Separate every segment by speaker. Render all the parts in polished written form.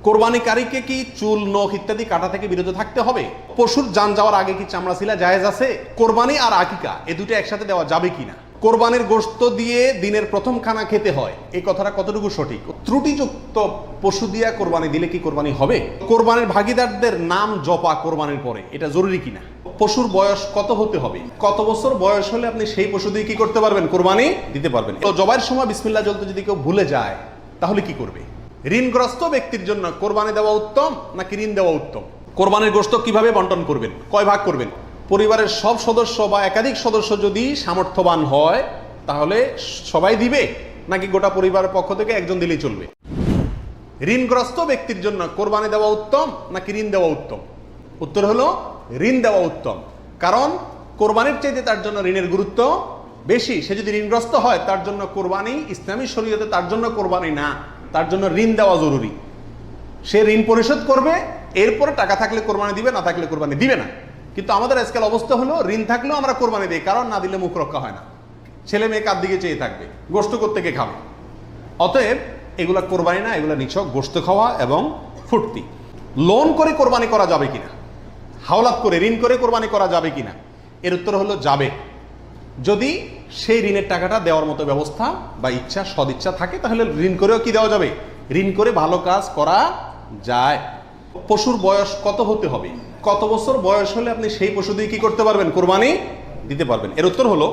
Speaker 1: কোরবানিকারীকে কি চুল, নখ ইত্যাদি কাটা থেকে বিরত থাকতে হবে? পশুর জান যাওয়ার আগে কি চামড়া ছিলা জায়েজ আছে? কোরবানি আর আকিকা এ দুটো একসাথে দেওয়া যাবে কিনা? কোরবানির গোশত দিয়ে দিনের প্রথম খানা খেতে হয়, এই কথাটা কতটুকু সঠিক? ত্রুটিযুক্ত পশু দিয়া কোরবানি দিলে কি কোরবানি হবে? কোরবানির ভাগিদারদের নাম জপা কোরবানির পরে এটা জরুরি কিনা? পশুর বয়স কত হতে হবে? কত বছর বয়স হলে আপনি সেই পশু দিয়ে কি করতে পারবেন? কোরবানি দিতে পারবেন। তো জবাইয়ের সময় বিসমিল্লাহ বলতে যদি কেউ ভুলে যায় তাহলে কি করবে? ঋণগ্রস্ত ব্যক্তির জন্য কোরবানি দেওয়া উত্তম নাকি ঋণ দেওয়া উত্তম? কোরবানির গোশত কিভাবে বন্টন করবেন? কয় ভাগ করবেন? পরিবারের সব সদস্য বা একাধিক সদস্য যদি সামর্থ্যবান হয় তাহলে সবাই দিবে নাকি গোটা পরিবারের পক্ষ থেকে একজন দিলেই চলবে? ঋণগ্রস্ত ব্যক্তির জন্য কোরবানি দেওয়া উত্তম নাকি ঋণ দেওয়া উত্তম? উত্তর হলো ঋণ দেওয়া উত্তম। কারণ কোরবানির চাইতে তার জন্য ঋণের গুরুত্ব বেশি। সে যদি ঋণগ্রস্ত হয় তার জন্য কোরবানি ইসলামী শরীয়তে তার জন্য কোরবানি না, তার জন্য ঋণ দেওয়া জরুরি। সে ঋণ পরিশোধ করবে, এরপরে টাকা থাকলে কোরবানি দিবে, না থাকলে কোরবানি দিবে না। কিন্তু আমাদের আজকাল অবস্থা হলো ঋণ থাকলেও আমরা কোরবানি দিই, কারণ না দিলে মুখ রক্ষা হয় না, ছেলে মেয়ে কার দিকে চেয়ে থাকবে, গোশত কোত্থেকে খাবে। অতএব এগুলা কোরবানি না, এগুলা নিছক গোশত খাওয়া এবং ফুর্তি। লোন করে কোরবানি করা যাবে কিনা? হাওলাত করে ঋণ করে কোরবানি করা যাবে কিনা? এর উত্তর হলো যাবে, যদি সেই ঋণের টাকাটা দেওয়ার মতো ব্যবস্থা বা ইচ্ছা, সদিচ্ছা থাকে, তাহলে ঋণ করেও কি দেওয়া যাবে? ঋণ করে ভালো কাজ করা যায়। পশুর বয়স কত হতে হবে? কত বছর বয়স হলে আপনি সেই পশু দিয়ে কি করতে পারবেন? কোরবানি দিতে পারবেন। এর উত্তর হলো,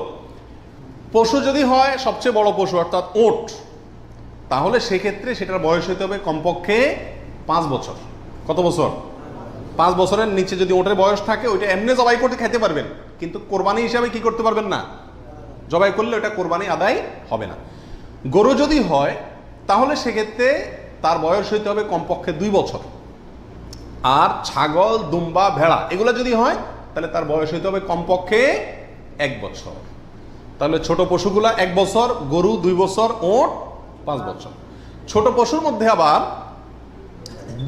Speaker 1: পশু যদি হয় সবচেয়ে বড় পশু অর্থাৎ ওট, তাহলে সেক্ষেত্রে সেটার বয়স হতে হবে কমপক্ষে 5 বছর। কত বছর? 5 বছরের নিচে যদি ওটের বয়স থাকে ওইটা এমনি জবাই করতে খেতে পারবেন, কিন্তু কোরবানি হিসাবে কি করতে পারবেন না, জবাই করলে ওটা কোরবানি আদায় হবে না। গরু যদি হয় তাহলে সেক্ষেত্রে তার বয়স হইতে হবে কমপক্ষে 2 বছর। আর ছাগল, দুম্বা, ভেড়া এগুলো যদি হয় তাহলে তার বয়স হইতে হবে কমপক্ষে 1 বছর। তাহলে ছোট পশুগুলা 1 বছর, গরু 2 বছর, ওট 5 বছর। ছোট পশুর মধ্যে আবার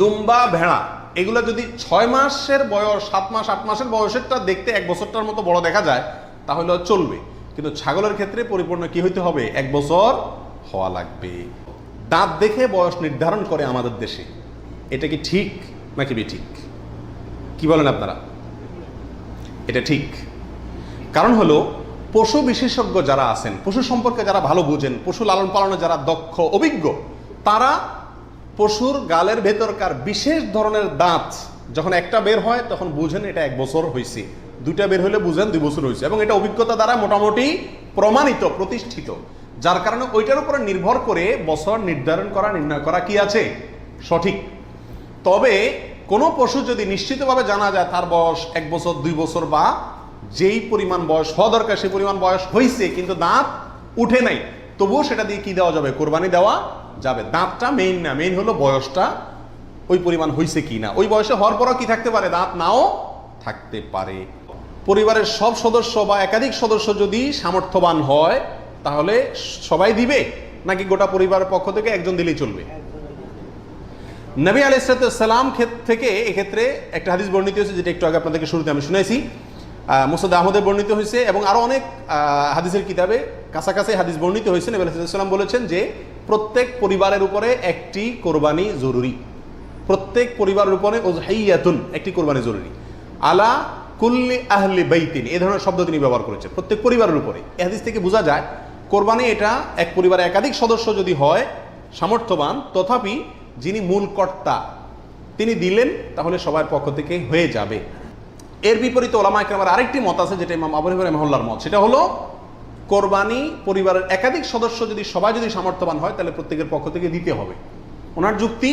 Speaker 1: দুম্বা, ভেড়া এগুলো যদি 6 মাসের বয়স, 7 মাস, 8 মাসের বয়সেরটা দেখতে 1 বছরটার মতো বড় দেখা যায় তাহলে চলবে, কিন্তু ছাগলের ক্ষেত্রে পরিপূর্ণ কি হইতে হবে? 1 বছর হওয়া লাগবে। দাঁত দেখে বয়স নির্ধারণ করে আমাদের দেশে, এটা কি ঠিক নাকি বেঠিক? কি বলেন আপনারা? এটা ঠিক। কারণ হলো পশু বিশেষজ্ঞ যারা আছেন, পশু সম্পর্কে যারা ভালো বুঝেন, পশু লালন পালনে যারা দক্ষ, অভিজ্ঞ, তারা পশুর গালের ভেতরকার বিশেষ ধরনের দাঁত যখন একটা বের হয় তখন বুঝেন এটা 1 বছর হয়েছে, 2টা বের হলে বুঝেন 2 বছর হয়েছে, এবং এটা অভিজ্ঞতা দ্বারা মোটামুটি প্রমাণিত, প্রতিষ্ঠিত। যার কারণে ওইটার উপরে নির্ভর করে বছর নির্ধারণ করা, নির্ণয় করা কি আছে সঠিক। তবে কোনো পশু যদি নিশ্চিতভাবে জানা যায় তার বয়স 1 বছর, 2 বছর বা যেই পরিমাণ বয়স হওয়া দরকার সেই পরিমাণ বয়স হয়েছে কিন্তু দাঁত উঠে নাই, তবুও সেটা দিয়ে কি দেওয়া যাবে? কোরবানি দেওয়া যাবে। দাঁতটা মেইন না, মেইন হলো বয়সটা ওই পরিমাণ হয়েছে কি না। ওই বয়সে হওয়ার পরও কি থাকতে পারে? দাঁত নাও থাকতে পারে। পরিবারের সব সদস্য বা একাধিক সদস্য যদি সামর্থ্যবান হয় তাহলে সবাই দিবে নাকি গোটা পরিবারের পক্ষ থেকে একজন দিলেই চলবে? নবী আলাইহিস সালাম থেকে এক্ষেত্রে একটা হাদিস বর্ণিত হয়েছে, যেটা একটু আগে আপনাদেরকে শুরুতে আমি শুনাইছি, মুসনাদ আহমদে বর্ণিত হয়েছে এবং আরো অনেক হাদিসের কিতাবে কাছাকাছি হাদিস বর্ণিত হয়েছে। নবী আলাইহিস সালাম বলেছেন যে প্রত্যেক পরিবারের উপরে একটি কোরবানি জরুরি, প্রত্যেক পরিবারের উপরে উযহিয়াতুন একটি কোরবানি জরুরি, আলা কুল্লি আহলি বাইতিন এই ধরনের শব্দ তিনি ব্যবহার করেছেন, প্রত্যেক পরিবারের উপরে। এই হাদিস থেকে বোঝা যায় কোরবানি এটা এক পরিবারে একাধিক সদস্য যদি হয় সামর্থ্যবান, তথাপি যিনি মূল কর্তা তিনি দিলেন তাহলে সবার পক্ষ থেকে হয়ে যাবে। এর বিপরীতে ওলামায়ে কেরামের আরেকটি মত আছে, যেটা ইমাম আবু হানিফা রাহিমাহুল্লাহর মত, সেটা হলো কোরবানি পরিবারের একাধিক সদস্য যদি সবাই যদি সামর্থ্যবান হয় তাহলে প্রত্যেকের পক্ষ থেকে দিতে হবে। ওনার যুক্তি,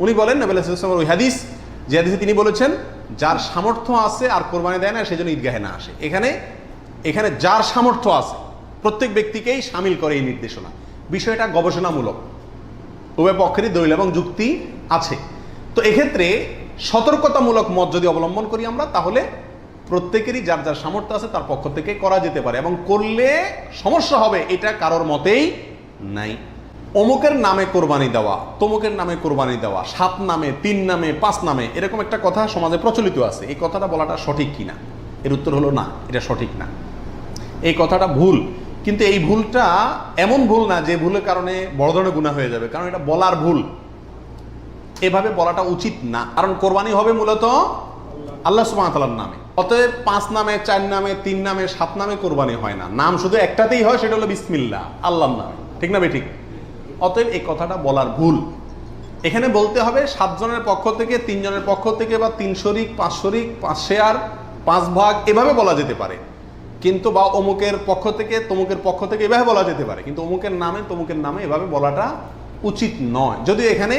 Speaker 1: উনি বলেন নবী আলাইহিস সালামের ওই হাদিস, যে হাদিসে তিনি বলেছেন যার সামর্থ্য আছে আর কোরবানি দেয় না সেজন্য ঈদগাহে না আসে। এখানে যার সামর্থ্য আছে প্রত্যেক ব্যক্তিকেই শামিল করে এই নির্দেশনা। বিষয়টা গবেষণামূলক, উভয় পক্ষেরই দলিল এবং যুক্তি আছে। তো এক্ষেত্রে সতর্কতামূলক মত যদি অবলম্বন করি আমরা, তাহলে প্রত্যেকেরই যার যার সামর্থ্য আছে তার পক্ষ থেকে করা যেতে পারে, এবং করলে সমস্যা হবে এটা কারোর মতেই নাই। অমুকের নামে কোরবানি দেওয়া, তমুকের নামে কোরবানি দেওয়া, 7 নামে, 3 নামে, 5 নামে, এরকম একটা কথা সমাজে প্রচলিত আছে। এই কথাটা বলাটা সঠিক কিনা? এর উত্তর হলো না, এটা সঠিক না, এই কথাটা ভুল। কিন্তু এই ভুলটা এমন ভুল না যে ভুলের কারণে বড় ধরনের গুনাহ হয়ে যাবে, কারণ এটা বলার ভুল। এভাবে বলাটা উচিত না, কারণ কোরবানি হবে মূলত আল্লাহ সুবহানাহু ওয়া তাআলার নামে। অতএব 5 নামে, 4 নামে, 3 নামে, 7 নামে কোরবানি হয় না, নাম শুধু একটাতেই হয়, সেটা হলো বিসমিল্লাহ, আল্লাহর নামে। ঠিক না ঠিক? অতএব এই কথাটা বলার ভুল। এখানে বলতে হবে 7 জনের পক্ষ থেকে, 3 জনের পক্ষ থেকে, বা 3 শরিক, 5 শরিক, 5 শেয়ার, 5 ভাগ, এভাবে বলা যেতে পারে। কিন্তু বা অমুকের পক্ষ থেকে, তমুকের পক্ষ থেকে, এভাবে বলা যেতে পারে। কিন্তু অমুকের নামে, তমুকের নামে এভাবে বলাটা উচিত নয়। যদিও এখানে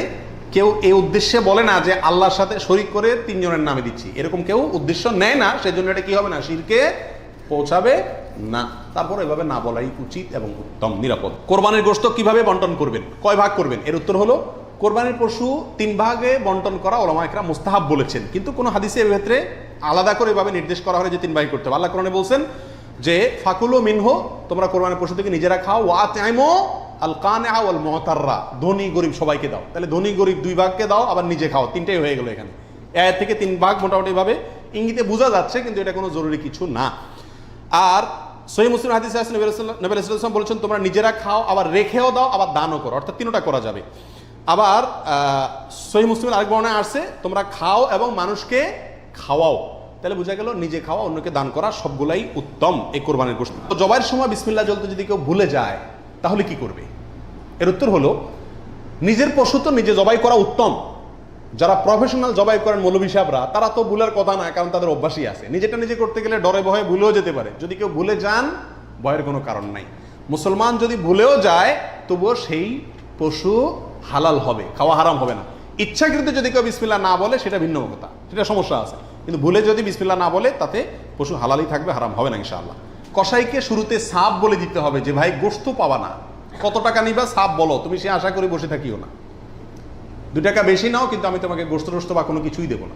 Speaker 1: কেউ এই উদ্দেশ্যে বলে না যে আল্লাহর সাথে শরিক করে 3 জনের নামে দিচ্ছি, এরকম কেউ উদ্দেশ্য নেয় না, সেজন্য এটা কি হবে না, শিরকে পৌঁছাবে না। তারপর এভাবে না বলাই উচিত এবং উত্তম, নিরাপদ। কোরবানির গোশত কিভাবে বন্টন করবেন, কয় ভাগ করবেন? এর উত্তর হলো কোরবানির পশু 3 ভাগে বন্টন করা উলামা ইকরাম মুস্তাহাব বলেছেন, কিন্তু কোন হাদিসে এর ক্ষেত্রে আলাদা করে এভাবে নির্দেশ করা হয় যে 3 ভাগে করতে হবে। আল্লাহ কোরআনে বলছেন যে ফাকুলু মিনহু, তোমরা কোরবানির পশু থেকে নিজেরা খাও, ওয়া আতইমু আল কানিআ ওয়াল মুতাররা, ধনী গরিব সবাইকে দাও। তাহলে ধনী গরিব 2 ভাগকে দাও, আবার নিজে খাও, 3টাই হয়ে গেল এখানে। আয়াত থেকে 3 ভাগ মোটামুটি ভাবে ইঙ্গিতে বোঝা যাচ্ছে, কিন্তু এটা কোনো জরুরি কিছু না। আর সহিহ মুসলিম হাদিসে আছে নবী সাল্লাল্লাহু আলাইহি ওয়াসাল্লাম বলেছেন তোমরা নিজেরা খাও, আবার রেখেও দাও, আবার দানও করো, অর্থাৎ 3টা করা যাবে। আবার সহিহ মুসলিমের আরেক বর্ণনায় আসছে তোমরা খাও এবং মানুষকে খাওয়াও। তাহলে বোঝা গেল নিজে খাওয়া, অন্যকে দান করা সবগুলাই উত্তম এই কোরবানির গোশত। তো জবাইয়ের সময় বিসমিল্লাহ বলতে যদি কেউ ভুলে যায় তাহলে কি করবে? এর উত্তর হলো নিজের পশু তো নিজে জবাই করা উত্তম। যারা প্রফেশনাল জবাই করেন মৌলভী সাহেবরা, তারা তো ভুলের কথা না, কারণ তাদের অভ্যাসই আছে। নিজেটা নিজে করতে গেলে ডরে ভয়ে ভুলেও যেতে পারে। যদি কেউ ভুলে যান, ভয়ের কোনো কারণ নাই। মুসলমান যদি ভুলেও যায়, তবুও সেই পশু হালাল হবে, খাওয়া হারাম হবে না। ইচ্ছাকৃত যদি কেউ বিসমিল্লাহ না বলে সেটা ভিন্ন কথা, সেটা সমস্যা আছে। কিন্তু ভুলে যদি বিসমিল্লাহ না বলে, তাতে পশু হালালই থাকবে, হারাম হবে না ইনশাআল্লাহ। কসাইকে শুরুতে সাপ বলে দিতে হবে যে ভাই গোশত পাবা না, কত টাকা নিবা সাপ বলো, তুমি সে আশা করে বসে থাকিও না। 2 টাকা বেশি নাও, কিন্তু আমি তোমাকে গোশত টোস্ত বা কোনো কিছুই দেবো না।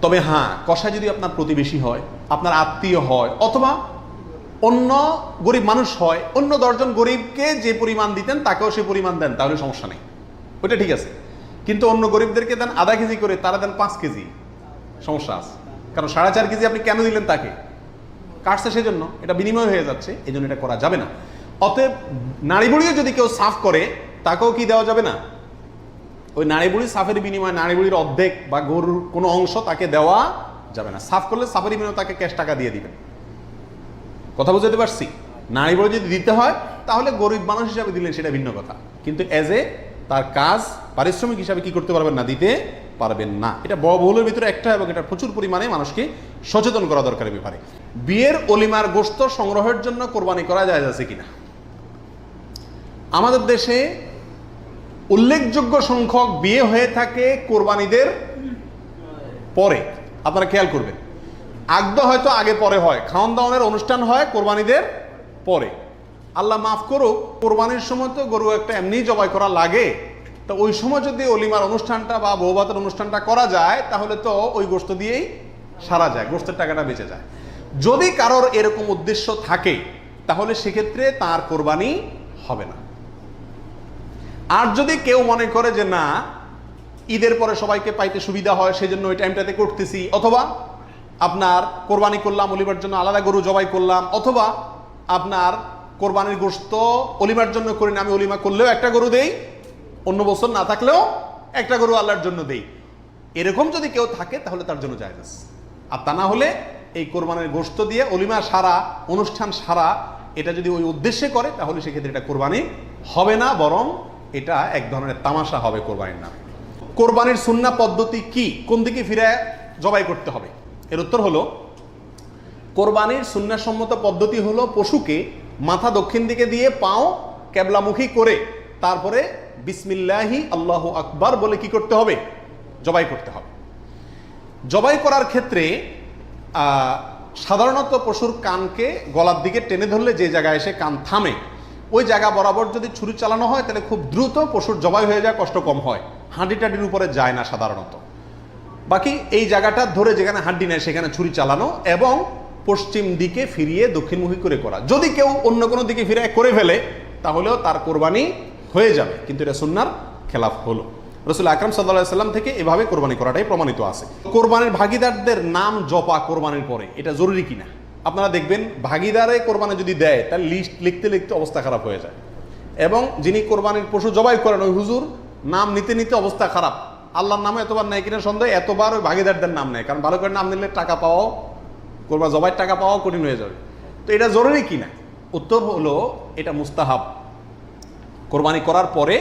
Speaker 1: তবে হ্যাঁ, কসাই যদি আপনার প্রতিবেশী হয়, আপনার আত্মীয় হয়, অথবা অন্য গরিব মানুষ হয়, অন্য 10 জন গরিবকে যে পরিমাণ দিতেন তাকেও সে পরিমাণ দেন, তাহলে সমস্যা নেই, ওইটা ঠিক আছে। কিন্তু অন্য গরিবদেরকে দেন আধা কেজি করে, তারা দেন 5 কেজি, সমস্যা আছে। কারণ 4.5 কেজি আপনি কেন দিলেন তাকে? কাটছে সেজন্য, এটা বিনিময় হয়ে যাচ্ছে, এই জন্য এটা করা যাবে না। অতএব নাড়ি বুড়িও যদি কেউ সাফ করে, তাকেও কি দেওয়া যাবে না? ওই নাড়ি বুড়ি সাফের বিনিময়ে নাড়ি বুড়ির অর্ধেক বা গরুর কোনো অংশ তাকে দেওয়া যাবে না। সাফ করলে সাফের বিনিময়ে তাকে ক্যাশ টাকা দিয়ে দিবেন। কথা বুঝতে পারছি? নাড়ি বুড়ি যদি দিতে হয়, তাহলে গরিব মানুষ হিসাবে দিলেন, সেটা ভিন্ন কথা। কিন্তু এজ এ তার কাজ পারিশ্রমিক হিসাবে কি করতে পারবেন না, দিতে পারবেন না। এটা বহুলের ভিতরে একটা, এবং এটা প্রচুর পরিমাণে মানুষকে সচেতন করা দরকার ব্যাপারে। বিয়ের অলিমার গোশত সংগ্রহের জন্য কোরবানি করা যায় আছে কিনা? আমাদের দেশে উল্লেখযোগ্য সংখ্যক বিয়ে হয়ে থাকে কোরবানিদের পরে। আপনারা খেয়াল করবেন, আগদ হয়তো আগে পরে হয়, খাওয়ান দাওয়ানের অনুষ্ঠান হয় কোরবানিদের পরে। আল্লাহ মাফ করুক, কোরবানির সময় তো গরু একটা এমনি জবাই করা লাগে, তো ওই সময় যদি অলিমার অনুষ্ঠানটা বা বৌভাতের অনুষ্ঠানটা করা যায়, তাহলে তো ওই গোশত দিয়েই সারা যায়, গোশতের টাকাটা বেঁচে যায়। যদি কারোর এরকম উদ্দেশ্য থাকে, তাহলে সেক্ষেত্রে তার কোরবানি হবে না। আর যদি কেউ মনে করে যে না, ঈদের পরে সবাইকে পাইতে সুবিধা হয়, সেজন্য ওই টাইমটাতে করতেছি, অথবা আপনার কোরবানি করলাম, অলিমার জন্য আলাদা গরু জবাই করলাম, অথবা আপনার কোরবানির গোশত অলিমার জন্য করি না, আমি অলিমা করলেও একটা গরু দেই, অন্য বছর না থাকলেও একটা গরু আল্লাহর জন্য দেই, এরকম যদি কেউ থাকে তাহলে তার জন্য জায়েজ আছে। আর তা না হলে এই কোরবানির গোশত দিয়ে অলিমা সারা, অনুষ্ঠান সারা, এটা যদি ওই উদ্দেশ্যে করে, তাহলে সেক্ষেত্রে এটা কোরবানি হবে না, বরং এটা এক ধরনের তামাশা হবে কোরবানির নামে। কোরবানির সুন্নাহ পদ্ধতি কি, কোন দিকে ফিরে জবাই করতে হবে? এর উত্তর হলো, কোরবানির সুন্নাহসম্মত পদ্ধতি হলো পশুকে মাথা দক্ষিণ দিকে দিয়ে পাও কেবলামুখী করে তারপরে বিসমিল্লাহি আল্লাহু আকবার বলে কি করতে হবে? জবাই করতে হবে। জবাই করার ক্ষেত্রে সাধারণত পশুর কানকে গলার দিকে টেনে ধরলে যে জায়গায় এসে কান থামে, ওই জায়গা বরাবর যদি ছুরি চালানো হয়, তাহলে খুব দ্রুত পশুর জবাই হয়ে যায়, কষ্ট কম হয়, হাঁডি টাডির উপরে যায় না সাধারণত। বাকি এই জায়গাটা ধরে যেখানে হাড্ডি নেয় সেখানে ছুরি চালানো এবং পশ্চিম দিকে ফিরিয়ে দক্ষিণমুখী করে করা। যদি কেউ অন্য কোনো দিকে ফিরে করে ফেলে, তাহলেও তার কোরবানি হয়ে যাবে, কিন্তু এটা সুন্নাহর খেলাফ হলো। রাসূল আকরাম সাল্লাল্লাহু আলাইহি সাল্লাম থেকে এভাবে কোরবানি করাটাই প্রমাণিত আছে। কোরবানির ভাগিদারদের নাম জপা কোরবানির পরে, এটা জরুরি কিনা? আপনারা দেখবেন ভাগিদারে কোরবানি যদি দেয়, তার লিস্ট লিখতে লিখতে অবস্থা খারাপ হয়ে যায়, এবং যিনি কোরবানির পশু জবাই করেন ওই হুজুর নাম নিতে নিতে অবস্থা খারাপ। আল্লাহর নামে এতবার নেয় কিনা সন্দেহ, এতবার ওই ভাগিদারদের নাম নেয়, কারণ ভালো করে নাম নিলে টাকা পাওয়াও, কোরবান জবাইয়ের টাকা পাওয়াও কঠিন হয়ে যাবে। তো এটা জরুরি কিনা? উত্তর হলো এটা মুস্তাহাব। কোরবানি করার পরে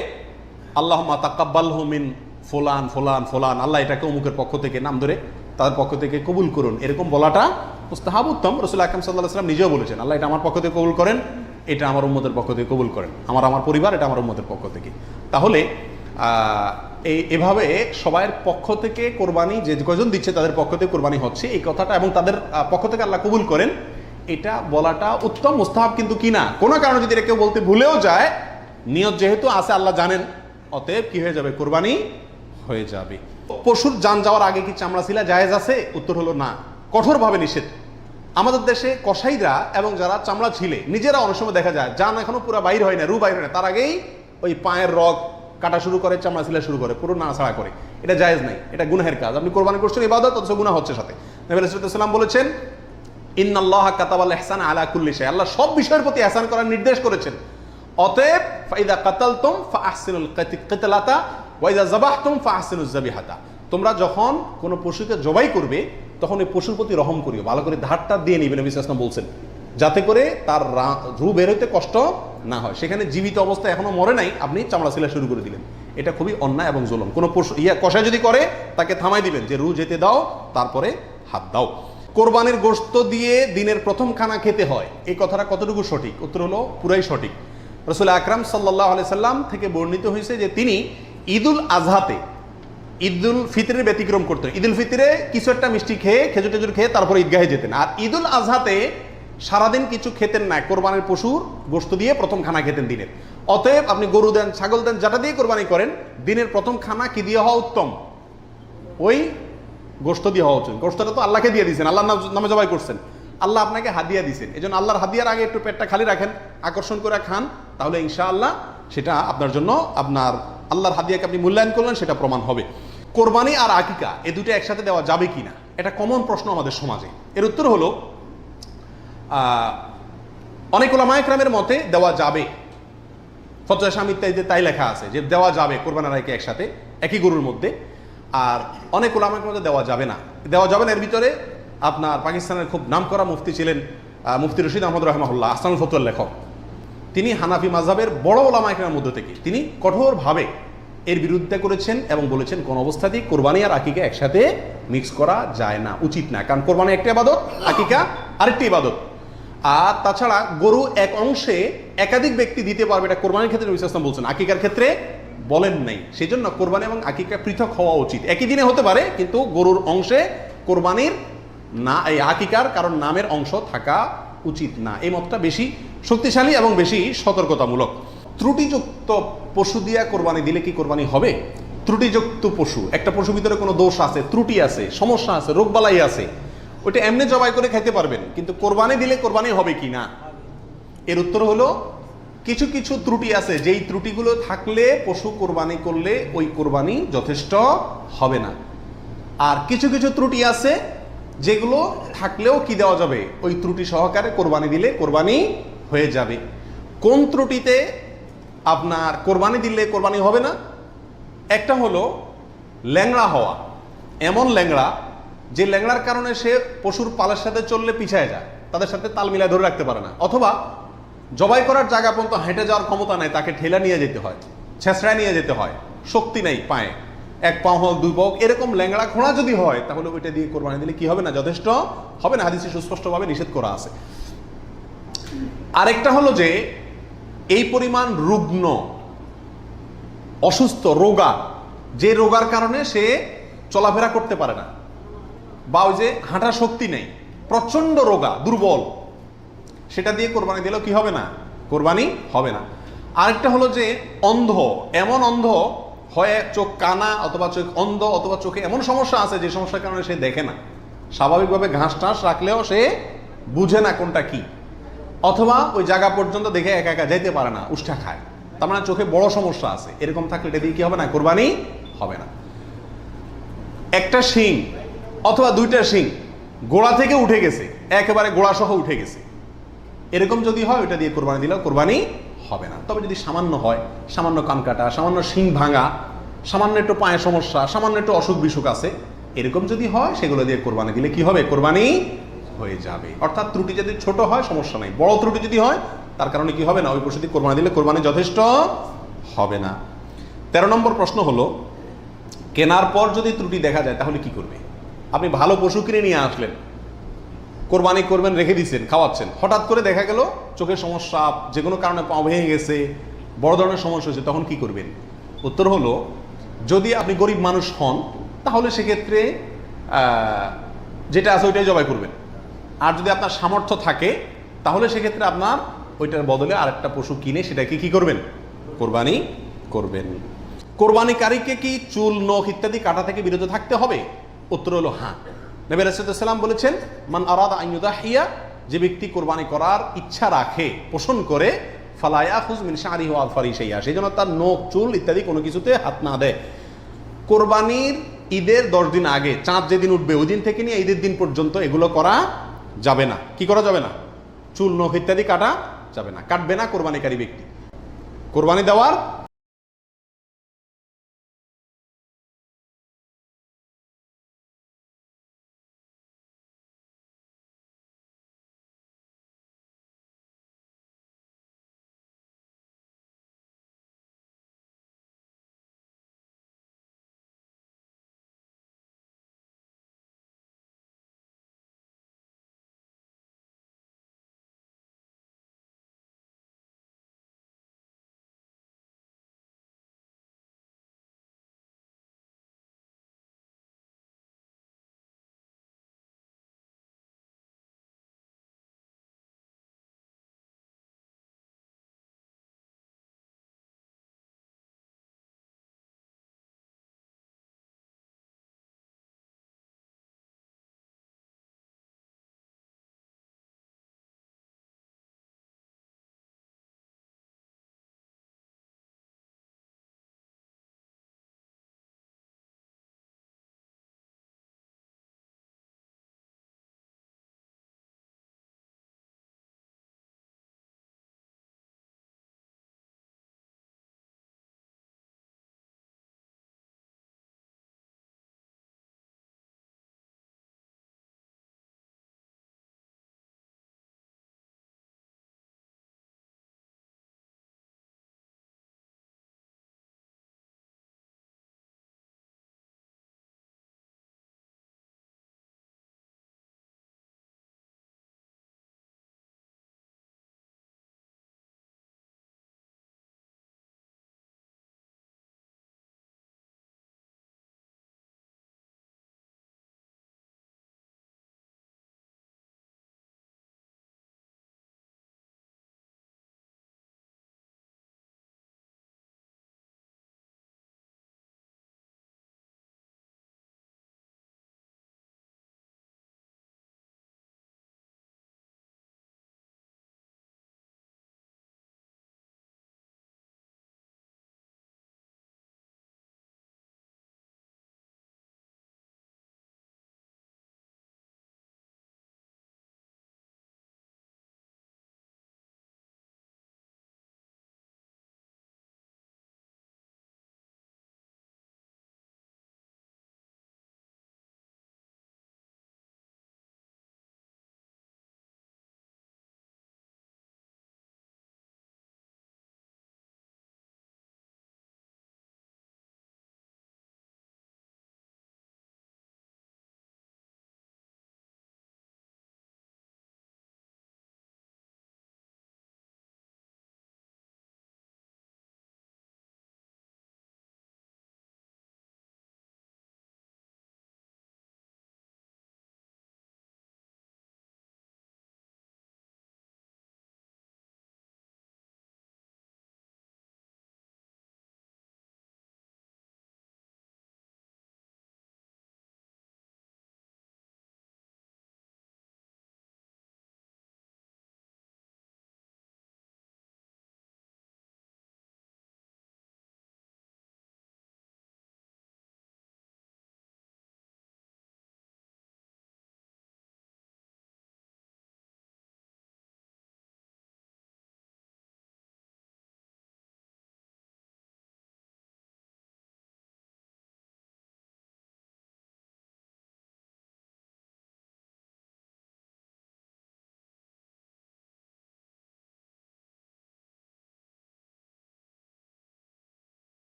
Speaker 1: আল্লাহুম্মা তাকাব্বালহু মিন ফুলান ফুলান ফুলান, আল্লাহ এটাকে অমুকের পক্ষ থেকে নাম ধরে তাদের পক্ষ থেকে কবুল করুন, এরকম বলাটা মুস্তাহাব, উত্তম। রাসূল আকরাম সাল্লাল্লাহু আলাইহি ওয়াসাল্লাম নিজেও বলেছেন, আল্লাহ এটা আমার পক্ষ থেকে কবুল করেন, এটা আমার উম্মতের পক্ষ থেকে কবুল করেন, আমার পরিবার, এটা আমার উম্মতের পক্ষ থেকে। তাহলে এভাবে সবাইয়ের পক্ষ থেকে কোরবানি, যে কয়জন দিচ্ছে তাদের পক্ষ থেকে কোরবানি হচ্ছে এই কথাটা, এবং তাদের পক্ষ থেকে আল্লাহ কবুল করেন, এটা বলাটা উত্তম, মুস্তাহাব কিন্তু কিনা। কোনো কারণে যদি এটা কেউ বলতে ভুলেও যায়, নিয়ত যেহেতু আছে আল্লাহ জানেন, অতএব কি হয়ে যাবে? কোরবানি হয়ে যাবে। পশুর জান যাওয়ার আগে কি চামড়া ছিলা জায়েজ আছে? উত্তর হলো না, কঠোরভাবে নিষেধ। আমাদের দেশে কসাইরা এবং যারা চামড়া ছিলে নিজেরা অনেক সময় দেখা যায় জান এখনো পুরো বাইর হয় না, রু বাইর হয় না, তার আগেই ওই পায়ের রগ কাটা শুরু করে, চামড়া ছিলা শুরু করে, পুরো নাড়াছাড়া করে। এটা জায়েজ নাই, এটা গুনাহের কাজ। আপনি কোরবানি করছেন ইবাদত, অথচ গুনাহ হচ্ছে সাথে। নবী সাল্লাল্লাহু আলাইহি ওয়াসাল্লাম বলেছেন, ইন্নাল্লাহা কাতাবাল ইহসানা আলা কুল্লি শাই, আল্লাহ সব বিষয়ের প্রতি ইহসান করার নির্দেশ করেছেন। অতএব ফাইদা কাতালতুম ফাআহসিনুল কিতলাতা ওয়া ইযা যাবাহতুম ফাআহসিনুজ যাবিহাতা, তোমরা যখন কোনো পশুকে জবাই করবে তখন ওই পশুর প্রতি রহম করিও, ভালো করে ধারটা দিয়ে নিবেন, নবী সাল্লাল্লাহু আলাইহি ওয়াসাল্লাম বলছেন, যাতে করে তার রু বের হইতে কষ্ট না হয়। সেখানে জীবিত অবস্থায় এখনো মরে নাই, আপনি চামড়া ছিলা শুরু করে দিলেন, এটা খুবই অন্যায় এবং জুলুম। কোনো পশু কষাই যদি করে তাকে থামাই দিবেন, যে রু যেতে দাও, তারপরে হাত দাও। কোরবানির গোশত দিয়ে দিনের প্রথম খানা খেতে হয়, এই কথাটা কতটুকু সঠিক? উত্তর হলো পুরাই সঠিক। রাসূল আকরাম সাল্লাল্লাহু আলাইহি সাল্লাম থেকে বর্ণিত হয়েছে যে তিনি ঈদুল আজহাতে, ঈদুল ফিতরের ব্যতিক্রম করতেন। ঈদুল ফিতরে কিছু একটা মিষ্টি খেয়ে, খেজুর টেজুর খেয়ে তারপরে ঈদগাহে যেতেন, আর ঈদুল আজহাতে সারাদিন কিছু খেতেন না, কোরবানির পশুর গোশত দিয়ে প্রথম খানা খেতেন দিনের। অতএব আপনি গরু দেন, ছাগল দেন, যেটা দিয়ে কোরবানি করেন, দিনের প্রথম খানা কি দিয়ে হওয়া উত্তম? ওই গোশত দিয়ে হওয়া উচিত। গোশতটা তো আল্লাহকে দিয়ে দিয়েছেন, আল্লাহর নামে জবাই করছেন, আল্লাহ আপনাকে হাদিয়া দিয়েছেন, এই জন্য আল্লাহর হাদিয়ার আগে একটু পেটটা খালি রাখেন, আকর্ষণ করে খান, তাহলে ইনশাআল্লাহ সেটা আপনার জন্য, আপনার আল্লাহর হাদিয়াকে আপনি মূল্যায়ন করলেন, সেটা প্রমাণ হবে। কোরবানি আর আকিকা এ দুটো একসাথে দেওয়া যাবে কিনা, এটা কমন প্রশ্ন আমাদের সমাজে। এর উত্তর হলো অনেক উলামায়ে কেরামের মতে দেওয়া যাবে, ফতোয়া শামী ইত্যাদিতে তাই লেখা আছে যে দেওয়া যাবে কোরবানি আর আকিকা একসাথে একই গরুর মধ্যে। আর অনেক উলামায়ে মতে দেওয়া যাবে না। দেওয়া যাবে না এর ভিতরে আপনার পাকিস্তানের খুব নামকরা মুফতি ছিলেন মুফতি রশিদ আহমদ রাহমাহুল্লাহ, আহসানুল ফতোয়ার লেখক। তিনি হানাফি মাযহাবের বড় উলামায়ে কেরামের মধ্যে থেকে তিনি কঠোরভাবে এর বিরুদ্ধে করেছেন এবং বলেছেন কোন অবস্থাতেই কোরবানি আর আকিকা একসাথে মিক্স করা যায় না, উচিত না। কারণ কোরবানি একটা ইবাদত, আকিকা আরেকটি ইবাদত। আর তাছাড়া গরু এক অংশে একাধিক ব্যক্তি দিতে পারবে, এটা কোরবানির ক্ষেত্রে নবী সাল্লাল্লাহু আলাইহি ওয়াসাল্লাম বলছেন, আকিকার ক্ষেত্রে বলেন নাই। সেই জন্য কোরবানি এবং আকিকা পৃথক হওয়া উচিত। একই দিনে হতে পারে, কিন্তু গরুর অংশে কোরবানির না, এই আকিকার কারণ নামের অংশ থাকা উচিত না। এই মতটা বেশি শক্তিশালী এবং বেশি সতর্কতামূলক। ত্রুটিযুক্ত পশু দিয়া কোরবানি দিলে কি কোরবানি হবে? ত্রুটিযুক্ত পশু, একটা পশুর ভিতরে কোনো দোষ আছে, ত্রুটি আছে, সমস্যা আছে, রোগবালাই আছে, ওইটা এমনি জবাই করে খাইতে পারবেন, কিন্তু কোরবানি দিলে কোরবানি হবে কি না? এর উত্তর হলো কিছু কিছু ত্রুটি আছে, যেই ত্রুটিগুলো থাকলে পশু কোরবানি করলে ওই কোরবানি যথেষ্ট হবে না। আর কিছু কিছু ত্রুটি আছে যেগুলো থাকলেও কি দেওয়া যাবে, ওই ত্রুটি সহকারে কোরবানি দিলে কোরবানি হয়ে যাবে। কোন ত্রুটিতে আপনার কোরবানি দিলে কোরবানি হবে না? একটা হলো ল্যাংড়া হওয়া, এমন ল্যাংড়া যে ল্যাংড়ার কারণে সে পশুর পালের সাথে চললে পিছায় যায়, তাদের সাথে তাল মিলায় ধরে রাখতে পারে না, অথবা জবাই করার জায়গা পর্যন্ত হেঁটে যাওয়ার ক্ষমতা নাই, তাকে ঠেলা নিয়ে যেতে হয়, ছেঁচড়ায় নিয়ে যেতে হয়, শক্তি নেই পায়ে, এক পাও হোক দুই পাও, এরকম ল্যাংড়া ঘোড়া যদি হয় তাহলে ওইটা দিয়ে কোরবানি দিলে কি হবে না? যথেষ্ট হবে না, হাদিসে সুস্পষ্টভাবে নিষেধ করা আছে। আরেকটা হলো যে এই পরিমাণ রুগ্ন, অসুস্থ, রোগা, যে রোগার কারণে সে চলাফেরা করতে পারে না, বা ওই যে হাঁটার শক্তি নেই, প্রচন্ড রোগা, দুর্বল, সেটা দিয়ে কোরবানি দিলেও কি হবে না? কোরবানি হবে না। আরেকটা হলো যে অন্ধ, এমন অন্ধ হয়, চোখ কানা অথবা চোখ অন্ধ, অথবা চোখে এমন সমস্যা আছে যে সমস্যার কারণে সে দেখে না, স্বাভাবিকভাবে ঘাস টাস রাখলেও সে বুঝে না কোনটা কি, অথবা ওই জায়গা পর্যন্ত দেখে একা একা যেতে পারে না, উষ্ঠা খায়, তার মানে চোখে বড় সমস্যা আছে, এরকম থাকলে এটা দিয়ে কি হবে না? কোরবানি হবে না। একটা শিং অথবা দুইটা শিং গোড়া থেকে উঠে গেছে, একেবারে গোড়া সহ উঠে গেছে, এরকম যদি হয় ওইটা দিয়ে কোরবানি দিলেও কোরবানি হবে না। তবে যদি সামান্য হয়, সামান্য কান কাটা, সামান্য শিং ভাঙা, সামান্য একটু পায়ে সমস্যা, সামান্য একটু অসুখ বিসুখ আছে, এরকম যদি হয় সেগুলো দিয়ে কোরবানি দিলে কি হবে? কোরবানি হয়ে যাবে। অর্থাৎ ত্রুটি যদি ছোট হয় সমস্যা নাই, বড় ত্রুটি যদি হয় তার কারণে কি হবে না, ওই পশু দিয়ে কোরবানি দিলে কোরবানি যথেষ্ট হবে না। 13 নম্বর প্রশ্ন হলো, কেনার পর যদি ত্রুটি দেখা যায় তাহলে কি করবে? আপনি ভালো পশু কিনে নিয়ে আসলেন, কোরবানি করবেন, রেখে দিচ্ছেন, খাওয়াচ্ছেন, হঠাৎ করে দেখা গেল চোখের সমস্যা, যে কোনো কারণে পা ভেঙে গেছে, বড় ধরনের সমস্যা হয়েছে, তখন কি করবেন? উত্তর হলো, যদি আপনি গরিব মানুষ হন তাহলে সেক্ষেত্রে যেটা আছে ওইটাই জবাই করবেন। আর যদি আপনার সামর্থ্য থাকে তাহলে সেক্ষেত্রে আপনার ওইটার বদলে আরেকটা পশু কিনে সেটাকে কি করবেন? কোরবানি করবেন। কোরবানিকারীকে কি চুল, নখ ইত্যাদি কাটা থেকে বিরত থাকতে হবে? উত্তর হলো হ্যাঁ। নবী রাসূলুল্লাহ সাল্লাল্লাহু আলাইহি ওয়াসাল্লাম বলেছেন, মান আরাদা আন ইউদাহিয়া, যে ব্যক্তি কোরবানি করার ইচ্ছা রাখে, পোষণ করে, ফালা ইয়াখুজ মিন শা'রিহি ওয়া আযফারি শাইআ, সেই জন্য তার নখ, চুল ইত্যাদি কোনো কিছুতে হাত না দেয়। কোরবানির ঈদের 10 দিন আগে, চাঁদ যেদিন উঠবে ওই দিন থেকে নিয়ে ঈদের দিন পর্যন্ত এগুলো করা যাবে না। কি করা যাবে না? চুল, নখ ইত্যাদি কাটা যাবে না, কাটবে না কোরবানিকারী ব্যক্তি। কোরবানি দেওয়ার